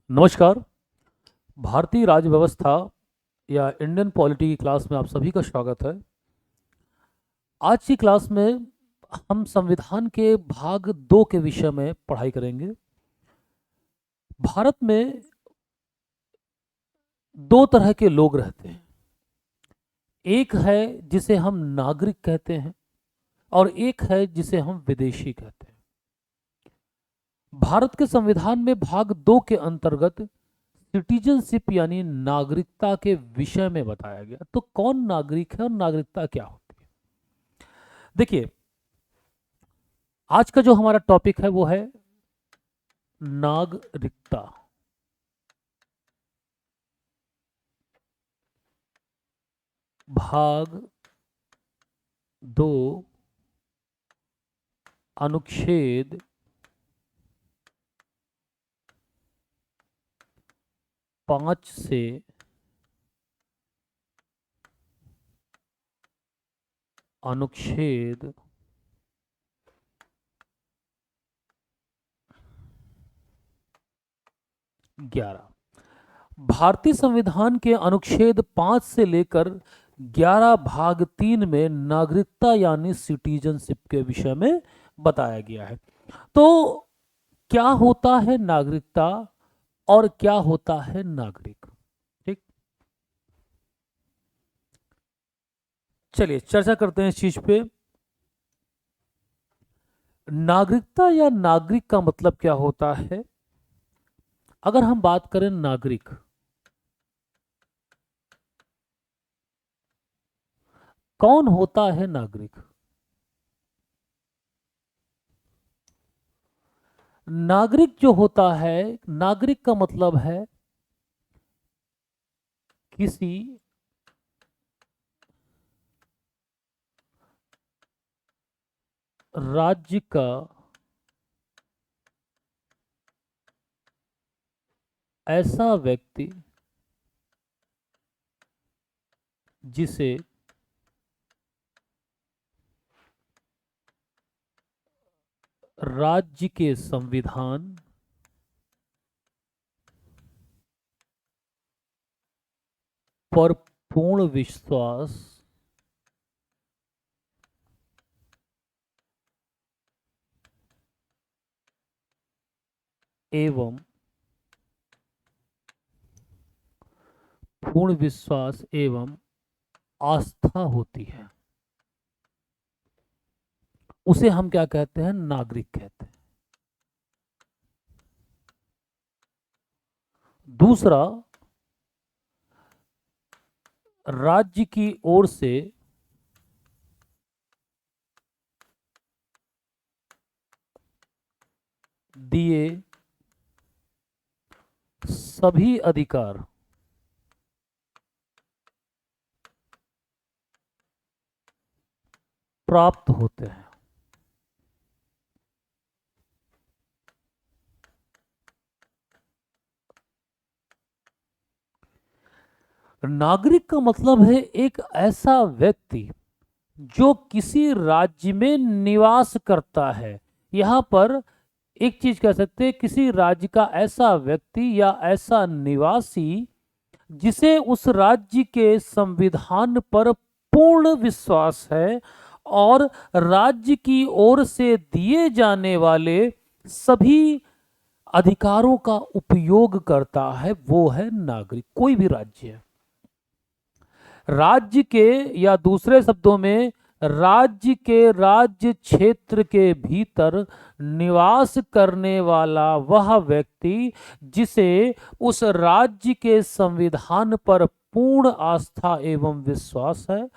नमस्कार। भारतीय राज्य व्यवस्था या इंडियन पॉलिटी की क्लास में आप सभी का स्वागत है। आज की क्लास में हम संविधान के भाग 2 के विषय में पढ़ाई करेंगे। भारत में दो तरह के लोग रहते हैं। एक है जिसे हम नागरिक कहते हैं और एक है जिसे हम विदेशी कहते हैं। भारत के संविधान में भाग 2 के अंतर्गत सिटीजनशिप यानी नागरिकता के विषय में बताया गया। तो कौन नागरिक है और नागरिकता क्या होती है? देखिए, आज का जो हमारा टॉपिक है वो है नागरिकता। भाग 2 अनुच्छेद 5 से अनुच्छेद 11। भारतीय संविधान के अनुच्छेद 5 से लेकर 11 भाग 3 में नागरिकता यानी सिटीजनशिप के विषय में बताया गया है। तो क्या होता है नागरिकता और क्या होता है नागरिक? ठीक, चलिए चर्चा करते हैं इस चीज पे। नागरिकता या नागरिक का मतलब क्या होता है? अगर हम बात करें नागरिक, कौन होता है नागरिक? नागरिक जो होता है, नागरिक का मतलब है किसी राज्य का ऐसा व्यक्ति जिसे राज्य के संविधान पर पूर्ण विश्वास एवं आस्था होती है, उसे हम क्या कहते हैं? नागरिक कहते हैं। दूसरा, राज्य की ओर से दिए सभी अधिकार प्राप्त होते हैं। नागरिक का मतलब है एक ऐसा व्यक्ति जो किसी राज्य में निवास करता है। यहां पर एक चीज कह सकते हैं, किसी राज्य का ऐसा व्यक्ति या ऐसा निवासी जिसे उस राज्य के संविधान पर पूर्ण विश्वास है और राज्य की ओर से दिए जाने वाले सभी अधिकारों का उपयोग करता है, वो है नागरिक। कोई भी राज्य है, राज्य के या दूसरे शब्दों में राज्य के राज्य क्षेत्र के भीतर निवास करने वाला वह व्यक्ति जिसे उस राज्य के संविधान पर पूर्ण आस्था एवं विश्वास है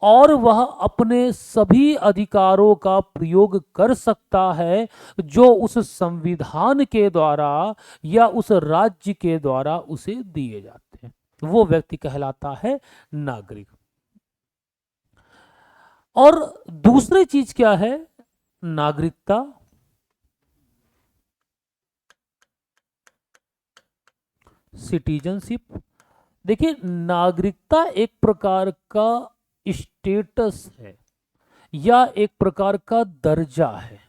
और वह अपने सभी अधिकारों का प्रयोग कर सकता है जो उस संविधान के द्वारा या उस राज्य के द्वारा उसे दिए जाते हैं, वो व्यक्ति कहलाता है नागरिक। और दूसरी चीज क्या है? नागरिकता सिटीजनशिप। देखिए, नागरिकता एक प्रकार का स्टेटस है या एक प्रकार का दर्जा है।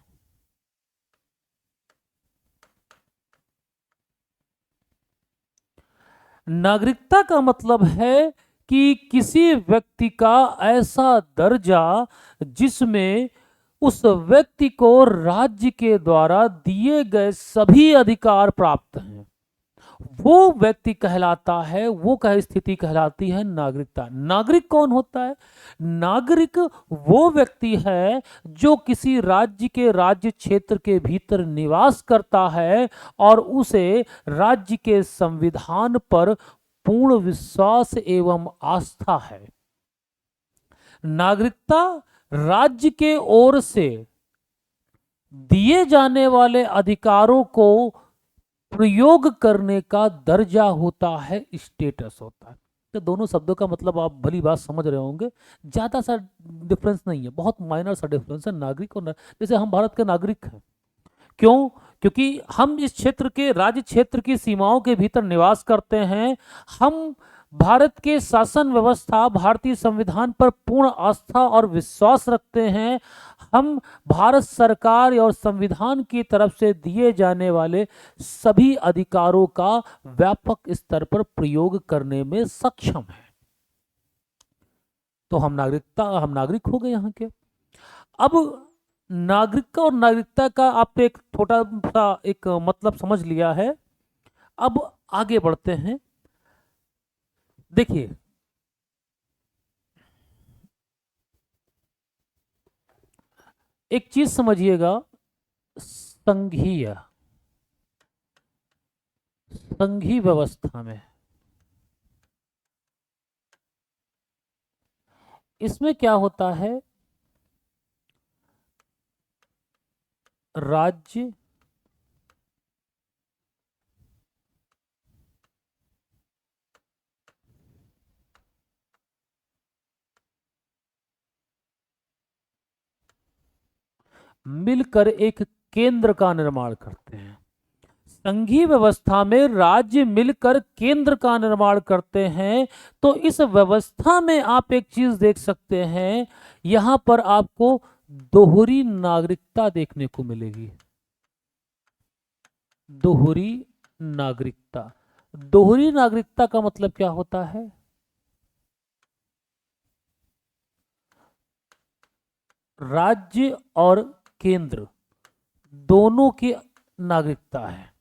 नागरिकता का मतलब है कि किसी व्यक्ति का ऐसा दर्जा जिसमें उस व्यक्ति को राज्य के द्वारा दिए गए सभी अधिकार प्राप्त हैं, वो व्यक्ति कहलाता है, वो कह स्थिति कहलाती है नागरिकता। नागरिक कौन होता है? नागरिक वो व्यक्ति है जो किसी राज्य के राज्य क्षेत्र के भीतर निवास करता है और उसे राज्य के संविधान पर पूर्ण विश्वास एवं आस्था है। नागरिकता राज्य के ओर से दिए जाने वाले अधिकारों को प्रयोग करने का दर्जा होता है, स्टेटस होता है। तो दोनों शब्दों का मतलब आप भली बात समझ रहे होंगे, ज्यादा सा डिफरेंस नहीं है, बहुत माइनर सा डिफरेंस है नागरिक और जैसे हम भारत के नागरिक हैं, क्यों? क्योंकि हम इस क्षेत्र के राज्य क्षेत्र की सीमाओं के भीतर निवास करते हैं। हम भारत के शासन व्यवस्था, भारतीय संविधान पर पूर्ण आस्था और विश्वास रखते हैं। हम भारत सरकार और संविधान की तरफ से दिए जाने वाले सभी अधिकारों का व्यापक स्तर पर प्रयोग करने में सक्षम हैं। तो हम नागरिक हो गए यहाँ के। अब नागरिकता और नागरिकता का आप एक छोटा सा एक मतलब समझ लिया है। अब आगे बढ़ते हैं। देखिए, एक चीज समझिएगा, संघीय व्यवस्था में इसमें क्या होता है? राज्य मिलकर एक केंद्र का निर्माण करते हैं। संघीय व्यवस्था में राज्य मिलकर केंद्र का निर्माण करते हैं। तो इस व्यवस्था में आप एक चीज देख सकते हैं, यहां पर आपको दोहरी नागरिकता देखने को मिलेगी। दोहरी नागरिकता। दोहरी नागरिकता का मतलब क्या होता है? राज्य और केंद्र दोनों की नागरिकता है।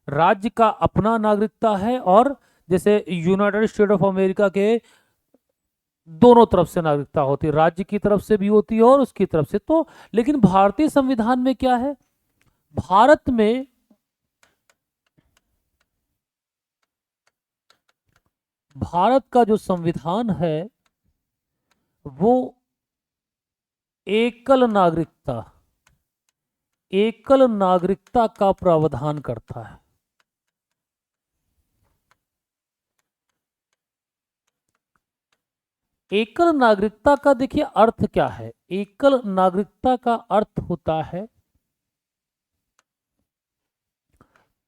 राज्य का अपना नागरिकता है और जैसे यूनाइटेड स्टेट ऑफ अमेरिका के दोनों तरफ से नागरिकता होती है, राज्य की तरफ से भी होती है और उसकी तरफ से। तो लेकिन भारतीय संविधान में क्या है? भारत में भारत का जो संविधान है वो एकल नागरिकता का प्रावधान करता है। एकल नागरिकता का देखिए अर्थ क्या है? एकल नागरिकता का अर्थ होता है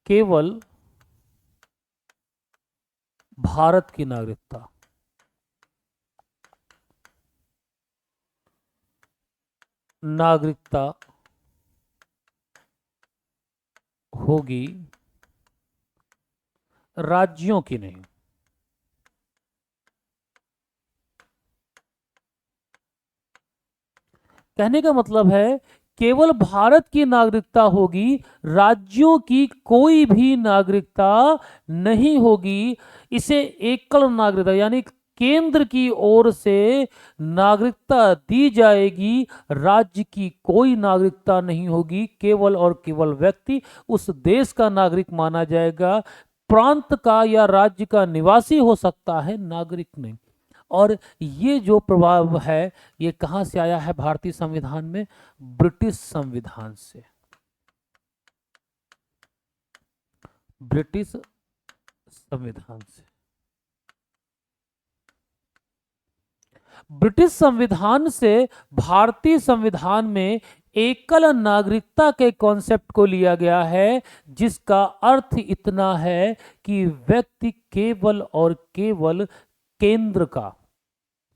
केवल भारत की नागरिकता। नागरिकता होगी, राज्यों की नहीं। कहने का मतलब है केवल भारत की नागरिकता होगी, राज्यों की कोई भी नागरिकता नहीं होगी। इसे एकल नागरिकता यानी केंद्र की ओर से नागरिकता दी जाएगी, राज्य की कोई नागरिकता नहीं होगी। केवल और केवल व्यक्ति उस देश का नागरिक माना जाएगा, प्रांत का या राज्य का निवासी हो सकता है, नागरिक नहीं। और ये जो प्रभाव है ये कहां से आया है भारतीय संविधान में? ब्रिटिश संविधान से। ब्रिटिश संविधान से। ब्रिटिश संविधान से भारतीय संविधान में एकल नागरिकता के कॉन्सेप्ट को लिया गया है, जिसका अर्थ इतना है कि व्यक्ति केवल और केवल केंद्र का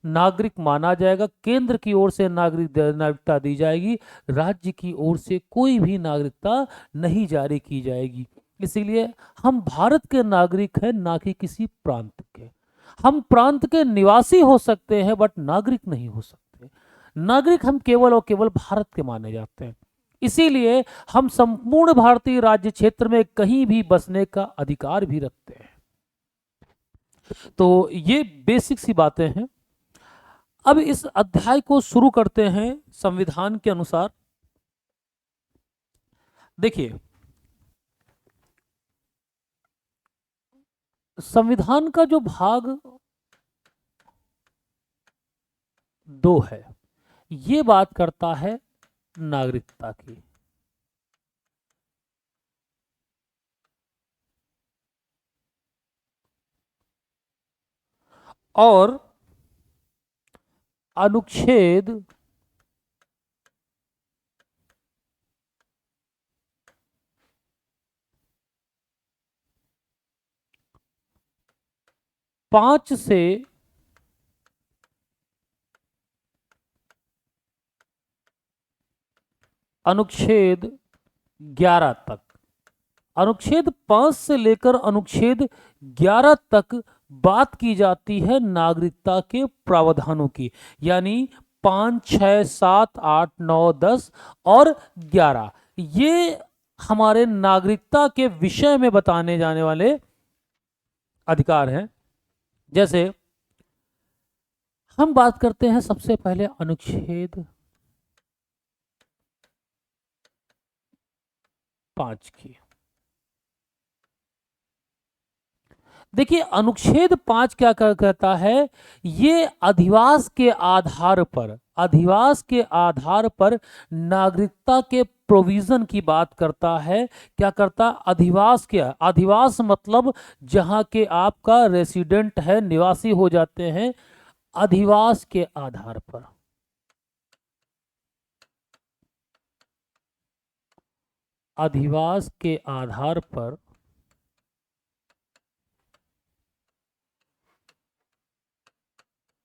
नागरिक माना जाएगा, केंद्र की ओर से नागरिकता दी जाएगी, राज्य की ओर से कोई भी नागरिकता नहीं जारी की जाएगी। इसीलिए हम भारत के नागरिक हैं, ना कि किसी प्रांत के। हम प्रांत के निवासी हो सकते हैं बट नागरिक नहीं हो सकते। नागरिक हम केवल और केवल भारत के माने जाते हैं। इसीलिए हम संपूर्ण भारतीय राज्य क्षेत्र में कहीं भी बसने का अधिकार भी रखते हैं। तो ये बेसिक सी बातें हैं। अब इस अध्याय को शुरू करते हैं संविधान के अनुसार। देखिए, संविधान का जो भाग 2 है, ये बात करता है नागरिकता की। और अनुच्छेद 5 से अनुच्छेद 11 तक, अनुच्छेद 5 से लेकर अनुच्छेद 11 तक बात की जाती है नागरिकता के प्रावधानों की। यानी 5, 6, 7, 8, 9, 10 और 11, ये हमारे नागरिकता के विषय में बताने जाने वाले अधिकार हैं। जैसे हम बात करते हैं सबसे पहले अनुच्छेद 5 की। देखिए, अनुच्छेद 5 क्या कहता है? ये अधिवास के आधार पर, अधिवास के आधार पर नागरिकता के प्रोविजन की बात करता है। क्या करता? अधिवास। क्या अधिवास मतलब? जहां के आपका रेसिडेंट है, निवासी हो जाते हैं, अधिवास के आधार पर। अधिवास के आधार पर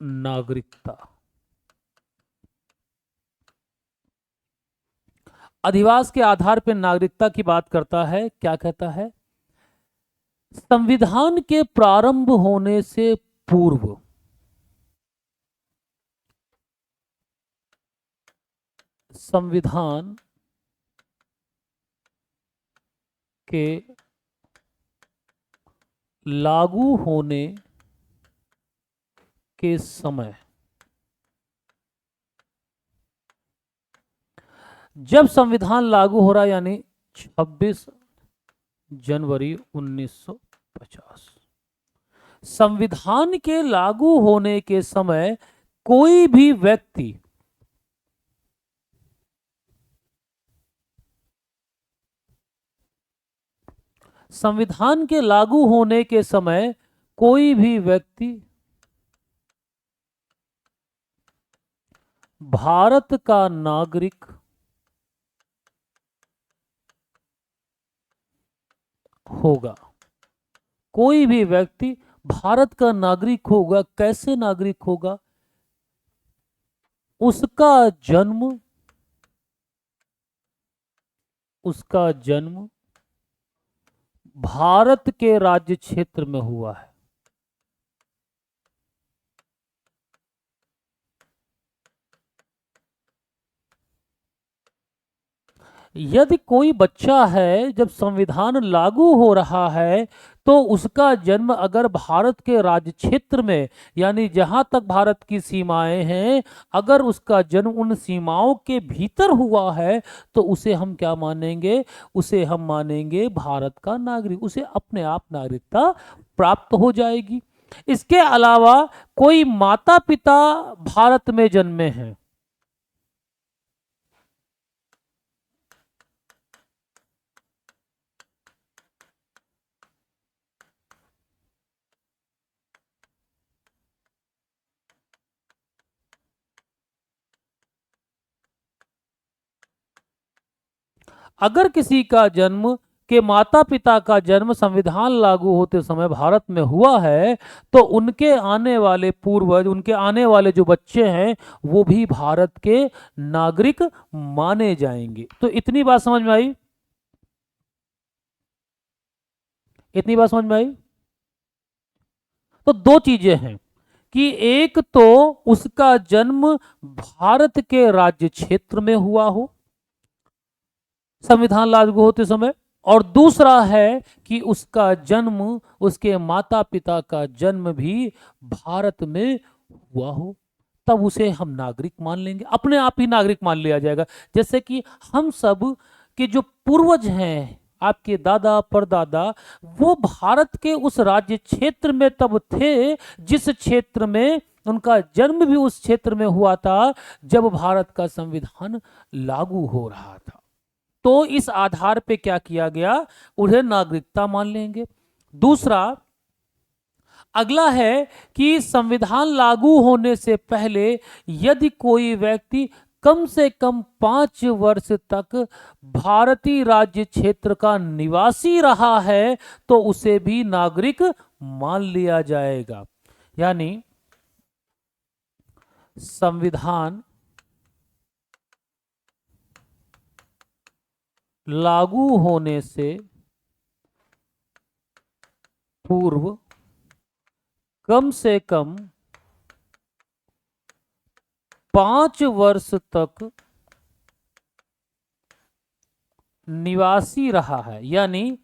नागरिकता। अधिवास के आधार पर नागरिकता की बात करता है। क्या कहता है? संविधान के प्रारंभ होने से पूर्व संविधान के लागू होने के समय, जब संविधान लागू हो रहा है, यानी 26 जनवरी 1950, संविधान के लागू होने के समय कोई भी व्यक्ति संविधान के लागू होने के समय कोई भी व्यक्ति भारत का नागरिक होगा। कोई भी व्यक्ति भारत का नागरिक होगा। कैसे नागरिक होगा? उसका जन्म भारत के राज्य क्षेत्र में हुआ है। यदि कोई बच्चा है, जब संविधान लागू हो रहा है, तो उसका जन्म अगर भारत के राज्य क्षेत्र में, यानी जहां तक भारत की सीमाएं हैं, अगर उसका जन्म उन सीमाओं के भीतर हुआ है, तो उसे हम क्या मानेंगे? उसे हम मानेंगे भारत का नागरिक। उसे अपने आप नागरिकता प्राप्त हो जाएगी। इसके अलावा कोई माता पिता भारत में जन्मे हैं, अगर किसी का जन्म के माता पिता का जन्म संविधान लागू होते समय भारत में हुआ है, तो उनके आने वाले पूर्वज, उनके आने वाले जो बच्चे हैं, वो भी भारत के नागरिक माने जाएंगे। तो इतनी बात समझ में आई? इतनी बात समझ में आई? तो दो चीजें हैं कि एक तो उसका जन्म भारत के राज्य क्षेत्र में हुआ हो संविधान लागू होते समय, और दूसरा है कि उसका जन्म, उसके माता पिता का जन्म भी भारत में हुआ हो, तब उसे हम नागरिक मान लेंगे, अपने आप ही नागरिक मान लिया जाएगा। जैसे कि हम सब के जो पूर्वज हैं, आपके दादा परदादा, वो भारत के उस राज्य क्षेत्र में तब थे जिस क्षेत्र में उनका जन्म भी उस क्षेत्र में हुआ था जब भारत का संविधान लागू हो रहा था। तो इस आधार पे क्या किया गया, उन्हें नागरिकता मान लेंगे। दूसरा, अगला है कि संविधान लागू होने से पहले यदि कोई व्यक्ति कम से कम 5 वर्ष तक भारतीय राज्य क्षेत्र का निवासी रहा है तो उसे भी नागरिक मान लिया जाएगा। यानी संविधान लागू होने से पूर्व कम से कम 5 वर्ष तक निवासी रहा है, यानी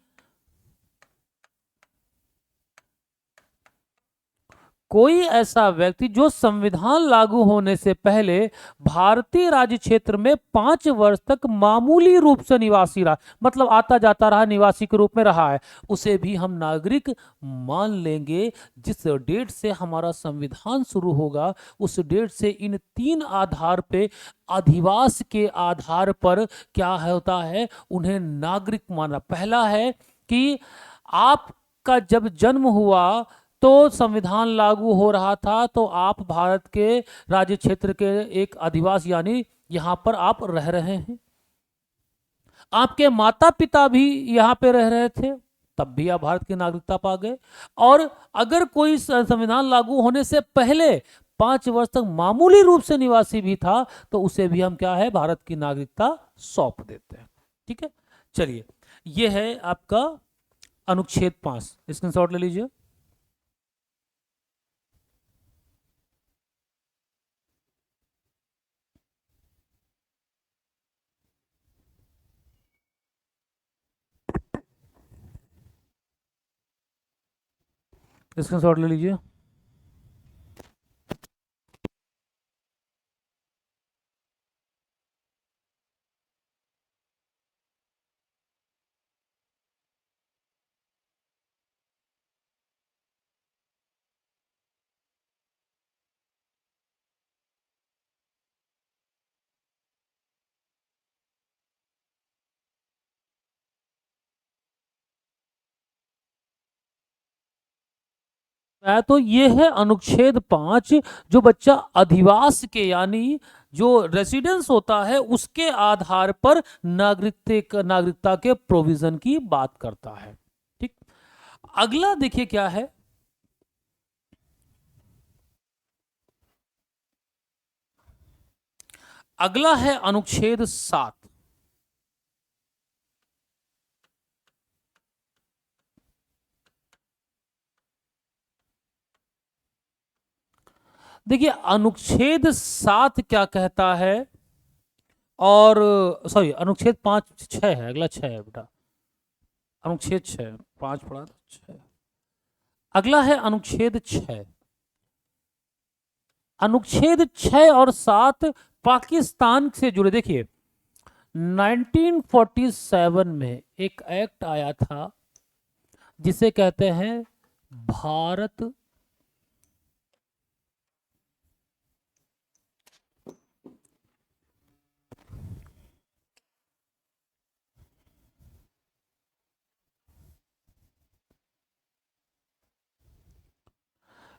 कोई ऐसा व्यक्ति जो संविधान लागू होने से पहले भारतीय राज्य क्षेत्र में 5 वर्ष तक मामूली रूप से निवासी रहा, मतलब आता जाता रहा, निवासी के रूप में रहा है, उसे भी हम नागरिक मान लेंगे। जिस डेट से हमारा संविधान शुरू होगा उस डेट से इन 3 आधार पे, अधिवास के आधार पर क्या होता है, उन्हें नागरिक माना। पहला है कि आपका जब जन्म हुआ तो संविधान लागू हो रहा था, तो आप भारत के राज्य क्षेत्र के एक अधिवासी, यानी यहां पर आप रह रहे हैं। आपके माता पिता भी यहां पे रह रहे थे, तब भी आप भारत की नागरिकता पा गए। और अगर कोई संविधान लागू होने से पहले 5 वर्ष तक मामूली रूप से निवासी भी था तो उसे भी हम क्या है, भारत की नागरिकता सौंप देते हैं। ठीक है, चलिए, यह है आपका अनुच्छेद 5, स्क्रीनशॉट ले लीजिए। स्क्रीनशॉट ले लीजिए। तो ये है अनुच्छेद 5, जो बच्चा अधिवास के, यानी जो रेसिडेंस होता है उसके आधार पर नागरिकता के प्रोविजन की बात करता है। ठीक, अगला देखिए क्या है, अगला है अनुच्छेद 7। देखिए अनुच्छेद 7 क्या कहता है, और सॉरी अनुच्छेद 5 6 है, अगला 6 है बेटा, अनुच्छेद 6, 5 पढ़ा था, 6 अगला है अनुच्छेद 6। अनुच्छेद 6 और 7 पाकिस्तान से जुड़े। देखिए 1947 में एक एक्ट आया था जिसे कहते हैं भारत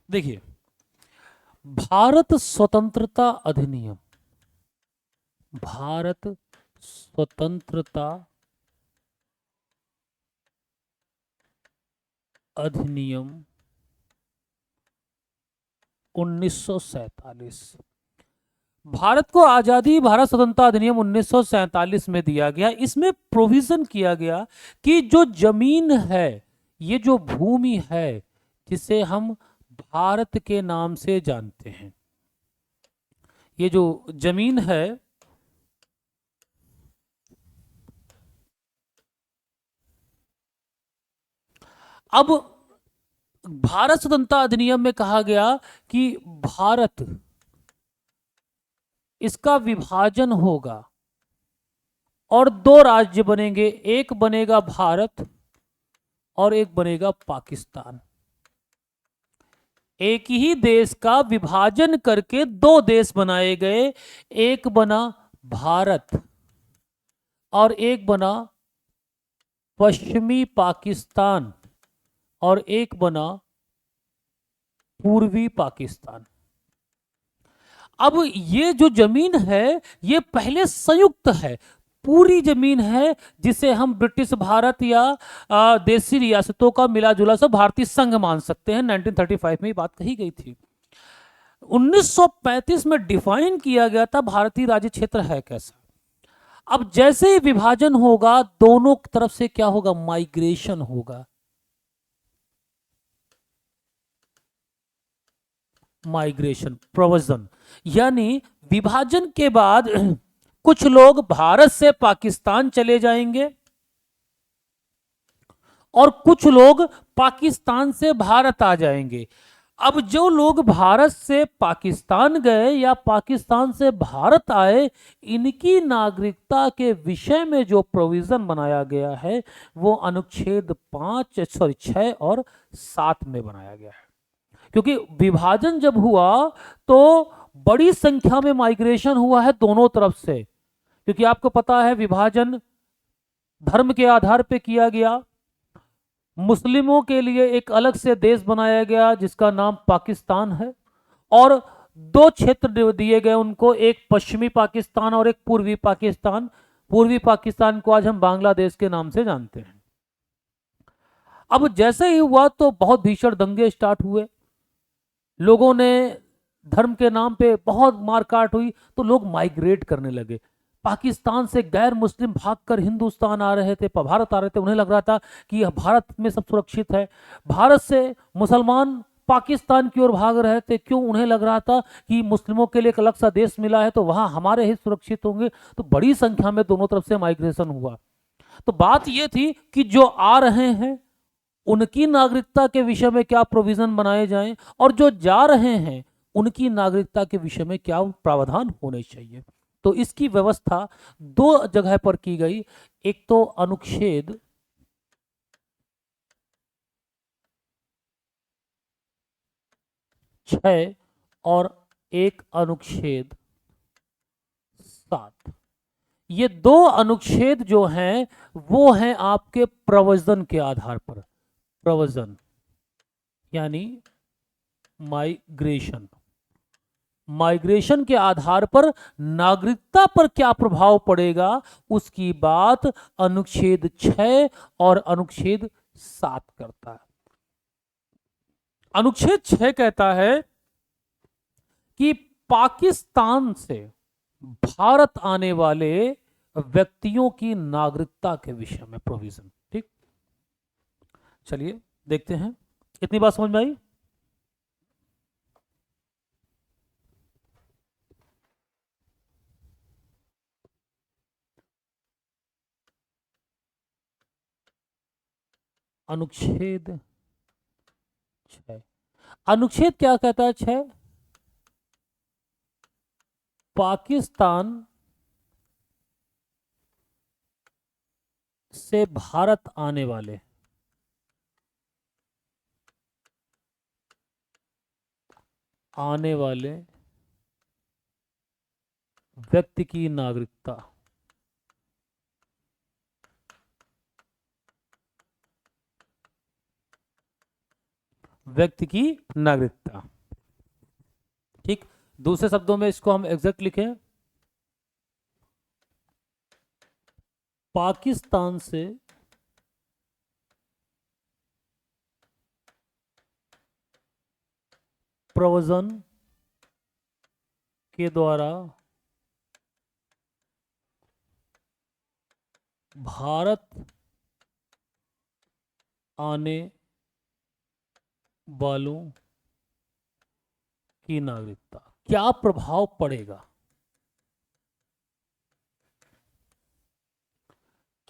देखिए भारत स्वतंत्रता अधिनियम, भारत स्वतंत्रता अधिनियम 1947। भारत को आजादी भारत स्वतंत्रता अधिनियम 1947 में दिया गया। इसमें प्रोविजन किया गया कि जो जमीन है ये जो भूमि है जिसे हम भारत के नाम से जानते हैं, ये जो जमीन है, अब भारत स्वतंत्रता अधिनियम में कहा गया कि भारत, इसका विभाजन होगा और दो राज्य बनेंगे, एक बनेगा भारत और एक बनेगा पाकिस्तान। एक ही देश का विभाजन करके दो देश बनाए गए, एक बना भारत और एक बना पश्चिमी पाकिस्तान और एक बना पूर्वी पाकिस्तान। अब ये जो जमीन है ये पहले संयुक्त है, पूरी जमीन है जिसे हम ब्रिटिश भारत या देशी रियासतों का मिला जुला सा भारतीय संघ मान सकते हैं। 1935 में ये बात कही गई थी। 1935 में डिफाइन किया गया था भारतीय राज्य क्षेत्र है कैसा। अब जैसे ही विभाजन होगा दोनों तरफ से क्या होगा, माइग्रेशन होगा। माइग्रेशन, प्रव्रजन, यानी विभाजन के बाद कुछ लोग भारत से पाकिस्तान चले जाएंगे और कुछ लोग पाकिस्तान से भारत आ जाएंगे। अब जो लोग भारत से पाकिस्तान गए या पाकिस्तान से भारत आए, इनकी नागरिकता के विषय में जो प्रोविजन बनाया गया है वो अनुच्छेद 6 और 7 में बनाया गया है। क्योंकि विभाजन जब हुआ तो बड़ी संख्या में माइग्रेशन हुआ है दोनों तरफ से, क्योंकि आपको पता है विभाजन धर्म के आधार पर किया गया। मुस्लिमों के लिए एक अलग से देश बनाया गया जिसका नाम पाकिस्तान है, और दो क्षेत्र दिए गए उनको, एक पश्चिमी पाकिस्तान और एक पूर्वी पाकिस्तान। पूर्वी पाकिस्तान को आज हम बांग्लादेश के नाम से जानते हैं। अब जैसे ही हुआ तो बहुत भीषण दंगे स्टार्ट हुए, लोगों ने धर्म के नाम पे बहुत मारकाट हुई, तो लोग माइग्रेट करने लगे। पाकिस्तान से गैर मुस्लिम भागकर हिंदुस्तान आ रहे थे, भारत आ रहे थे। उन्हें लग रहा था कि भारत में सब सुरक्षित है। भारत से मुसलमान पाकिस्तान की ओर भाग रहे थे, क्यों? उन्हें लग रहा था कि मुस्लिमों के लिए एक अलग सा देश मिला है तो वहां हमारे हित सुरक्षित होंगे। तो बड़ी संख्या में दोनों तरफ से माइग्रेशन हुआ। तो बात यह थी कि जो आ रहे हैं उनकी नागरिकता के विषय में क्या प्रोविजन बनाए जाएं, और जो जा रहे हैं उनकी नागरिकता के विषय में क्या प्रावधान होने चाहिए। तो इसकी व्यवस्था दो जगह पर की गई। एक तो अनुच्छेद 6 और एक अनुच्छेद 7। ये दो अनुच्छेद जो हैं वो हैं आपके प्रव्रजन के आधार पर। प्रव्रजन यानी माइग्रेशन, माइग्रेशन के आधार पर नागरिकता पर क्या प्रभाव पड़ेगा उसकी बात अनुच्छेद 6 और अनुच्छेद 7 करता है। अनुच्छेद 6 कहता है कि पाकिस्तान से भारत आने वाले व्यक्तियों की नागरिकता के विषय में प्रोविजन। ठीक, चलिए देखते हैं। इतनी बात समझ में आई? अनुच्छेद 6, अनुच्छेद क्या कहता है? 6, पाकिस्तान से भारत आने वाले व्यक्ति की नागरिकता, व्यक्ति की नागरिकता। ठीक, दूसरे शब्दों में इसको हम एग्जैक्ट लिखें, पाकिस्तान से प्रव्रजन के द्वारा भारत आने वालों की नागरिकता, क्या प्रभाव पड़ेगा?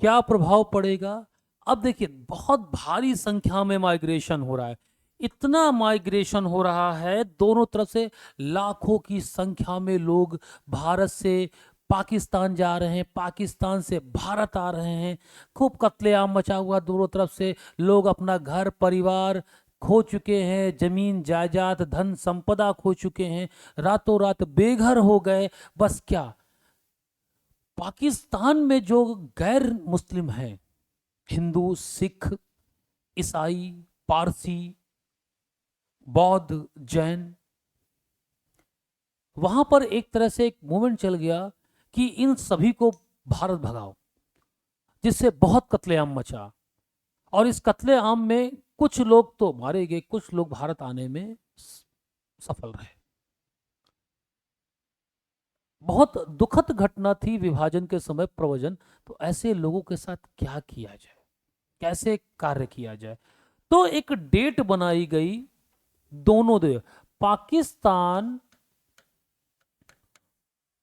क्या प्रभाव पड़ेगा? अब देखिए, बहुत भारी संख्या में माइग्रेशन हो रहा है। इतना माइग्रेशन हो रहा है दोनों तरफ से, लाखों की संख्या में लोग भारत से पाकिस्तान जा रहे हैं, पाकिस्तान से भारत आ रहे हैं। खूब कत्लेआम मचा हुआ, दोनों तरफ से लोग अपना घर परिवार खो चुके हैं, जमीन जायदाद धन संपदा खो चुके हैं, रातों रात बेघर हो गए। बस क्या, पाकिस्तान में जो गैर मुस्लिम हैं, हिंदू, सिख, ईसाई, पारसी, बौद्ध, जैन, वहां पर एक तरह से एक मूवमेंट चल गया कि इन सभी को भारत भगाओ, जिससे बहुत कत्लेआम मचा। और इस कत्लेआम में कुछ लोग तो मारे गए, कुछ लोग भारत आने में सफल रहे। बहुत दुखद घटना थी विभाजन के समय, प्रवचन। तो ऐसे लोगों के साथ क्या किया जाए, कैसे कार्य किया जाए? तो एक डेट बनाई गई, दोनों दे, पाकिस्तान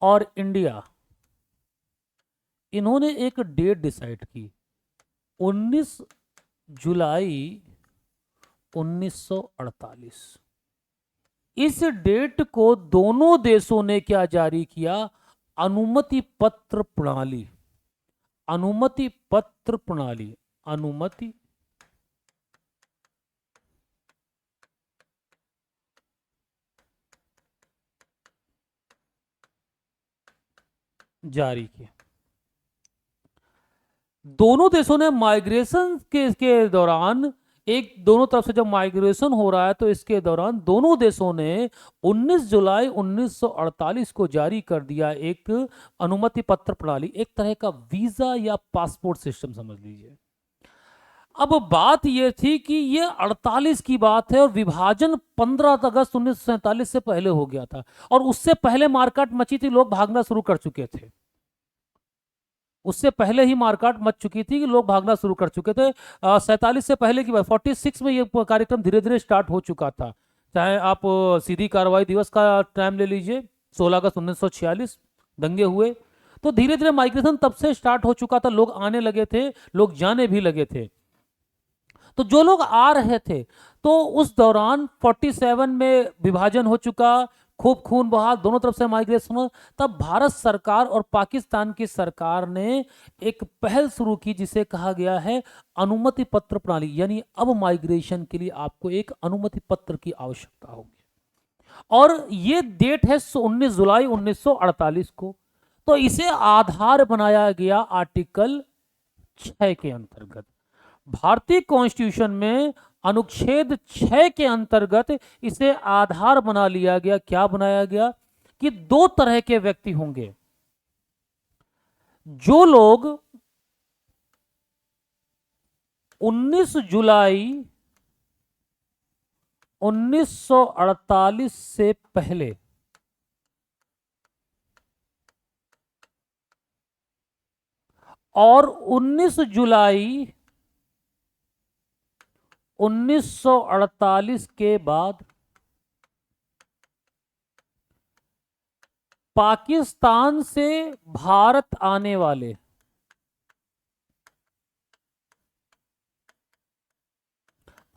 और इंडिया, इन्होंने एक डेट डिसाइड की, 19 जुलाई 1948। इस डेट को दोनों देशों ने क्या जारी किया? अनुमति पत्र प्रणाली। अनुमति पत्र प्रणाली, अनुमति जारी की। दोनों देशों ने माइग्रेशन के दौरान, एक दोनों तरफ से जब माइग्रेशन हो रहा है तो इसके दौरान दोनों देशों ने 19 जुलाई 1948 को जारी कर दिया एक अनुमति पत्र प्रणाली, एक तरह का वीजा या पासपोर्ट सिस्टम समझ लीजिए। अब बात यह थी कि ये 48 की बात है और विभाजन 15 अगस्त 1947 से पहले हो गया था, और उससे पहले मारकाट मची थी, लोग भागना शुरू कर चुके थे। उससे पहले ही मारकाट मच चुकी थी कि लोग भागना शुरू कर चुके थे। 47 से पहले की बात, 46 में ये कार्यक्रम धीरे धीरे स्टार्ट हो चुका था। चाहे आप सीधी कार्रवाई दिवस का टाइम ले लीजिए, 16 अगस्त 1946 दंगे हुए, तो धीरे धीरे माइग्रेशन तब से स्टार्ट हो चुका था, लोग आने लगे थे, लोग जाने भी लगे थे। तो जो लोग आ रहे थे, तो उस दौरान 47 में विभाजन हो चुका, खूब खून बहा, दोनों तरफ से माइग्रेशन हो। तब भारत सरकार और पाकिस्तान की सरकार ने एक पहल शुरू की जिसे कहा गया है अनुमति पत्र प्रणाली, यानी अब माइग्रेशन के लिए आपको एक अनुमति पत्र की आवश्यकता होगी। और ये डेट है 19 जुलाई 1948 को। तो इसे आधार बनाया गया आर्टिकल 6 के अंतर्गत। भारतीय कॉन्स्टिट्यूशन में अनुच्छेद 6 के अंतर्गत इसे आधार बना लिया गया। क्या बनाया गया? कि दो तरह के व्यक्ति होंगे, जो लोग 19 जुलाई 1948 से पहले और 19 जुलाई 1948 के बाद पाकिस्तान से भारत आने वाले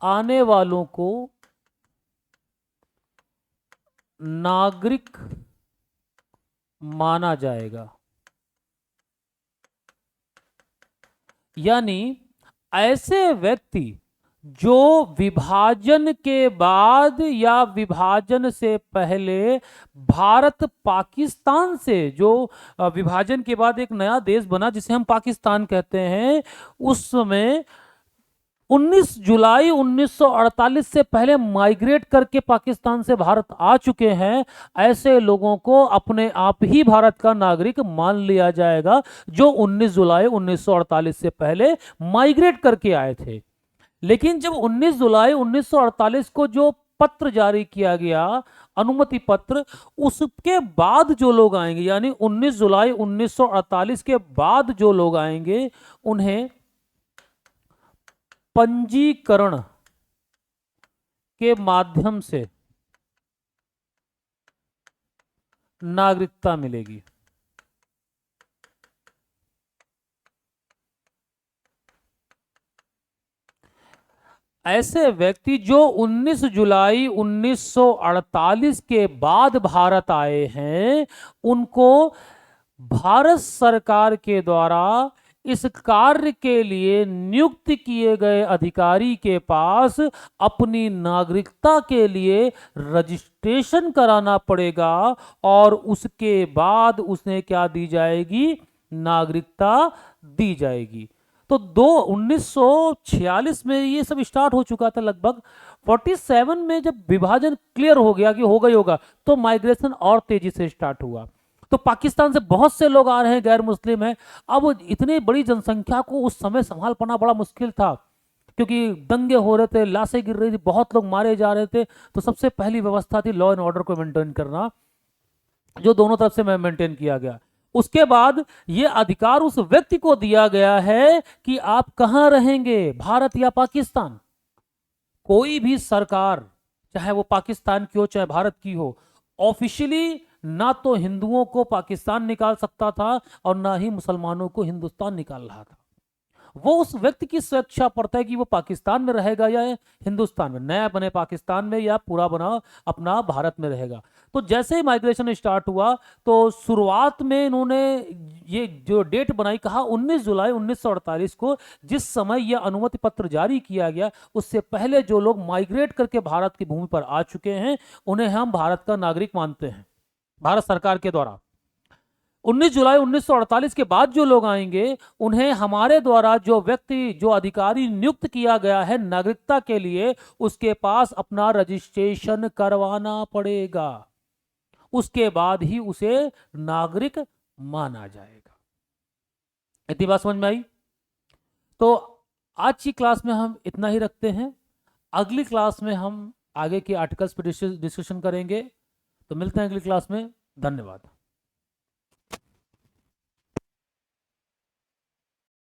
आने वालों को नागरिक माना जाएगा। यानी ऐसे व्यक्ति जो विभाजन के बाद या विभाजन से पहले भारत पाकिस्तान से, जो विभाजन के बाद एक नया देश बना जिसे हम पाकिस्तान कहते हैं, उस समय 19 जुलाई 1948 से पहले माइग्रेट करके पाकिस्तान से भारत आ चुके हैं, ऐसे लोगों को अपने आप ही भारत का नागरिक मान लिया जाएगा, जो 19 जुलाई 1948 से पहले माइग्रेट करके आए थे। लेकिन जब 19 जुलाई 1948 को जो पत्र जारी किया गया, अनुमति पत्र, उसके बाद जो लोग आएंगे, यानी 19 जुलाई 1948 के बाद जो लोग आएंगे, उन्हें पंजीकरण के माध्यम से नागरिकता मिलेगी। ऐसे व्यक्ति जो 19 जुलाई 1948 के बाद भारत आए हैं, उनको भारत सरकार के द्वारा इस कार्य के लिए नियुक्त किए गए अधिकारी के पास अपनी नागरिकता के लिए रजिस्ट्रेशन कराना पड़ेगा और उसके बाद उसने क्या दी जाएगी, नागरिकता दी जाएगी। तो 1946 में ये सब स्टार्ट हो चुका था। लगभग 47 में जब विभाजन क्लियर हो गया कि हो गई होगा, तो माइग्रेशन और तेजी से स्टार्ट हुआ। तो पाकिस्तान से बहुत से लोग आ रहे हैं, गैर मुस्लिम हैं। अब इतनी बड़ी जनसंख्या को उस समय संभाल पाना बड़ा मुश्किल था, क्योंकि दंगे हो रहे थे, लाशें गिर रही थी, बहुत लोग मारे जा रहे थे। तो सबसे पहली व्यवस्था थी लॉ एंड ऑर्डर को मेंटेन करना, जो दोनों तरफ से मेंटेन किया गया। उसके बाद यह अधिकार उस व्यक्ति को दिया गया है कि आप कहां रहेंगे, भारत या पाकिस्तान। कोई भी सरकार, चाहे वो पाकिस्तान की हो चाहे भारत की हो, ऑफिशियली ना तो हिंदुओं को पाकिस्तान निकाल सकता था और ना ही मुसलमानों को हिंदुस्तान निकाल रहा था। वो उस व्यक्ति की स्वेच्छा पर है कि वो पाकिस्तान में रहेगा या हिंदुस्तान में, नया बने पाकिस्तान में या पूरा बना अपना भारत में रहेगा। तो जैसे ही माइग्रेशन स्टार्ट हुआ, तो शुरुआत में इन्होंने ये जो डेट बनाई, कहा 19 जुलाई 1948 को, जिस समय यह अनुमति पत्र जारी किया गया, उससे पहले जो लोग माइग्रेट करके भारत की भूमि पर आ चुके हैं, उन्हें हम भारत का नागरिक मानते हैं भारत सरकार के द्वारा। 19 जुलाई 1948 के बाद जो लोग आएंगे, उन्हें हमारे द्वारा जो व्यक्ति, जो अधिकारी नियुक्त किया गया है नागरिकता के लिए, उसके पास अपना रजिस्ट्रेशन करवाना पड़ेगा। उसके बाद ही उसे नागरिक माना जाएगा। इतनी बात समझ में आई? तो आज की क्लास में हम इतना ही रखते हैं। अगली क्लास में हम आगे के आर्टिकल्स पर डिस्कशन करेंगे। तो मिलते हैं अगली क्लास में। धन्यवाद।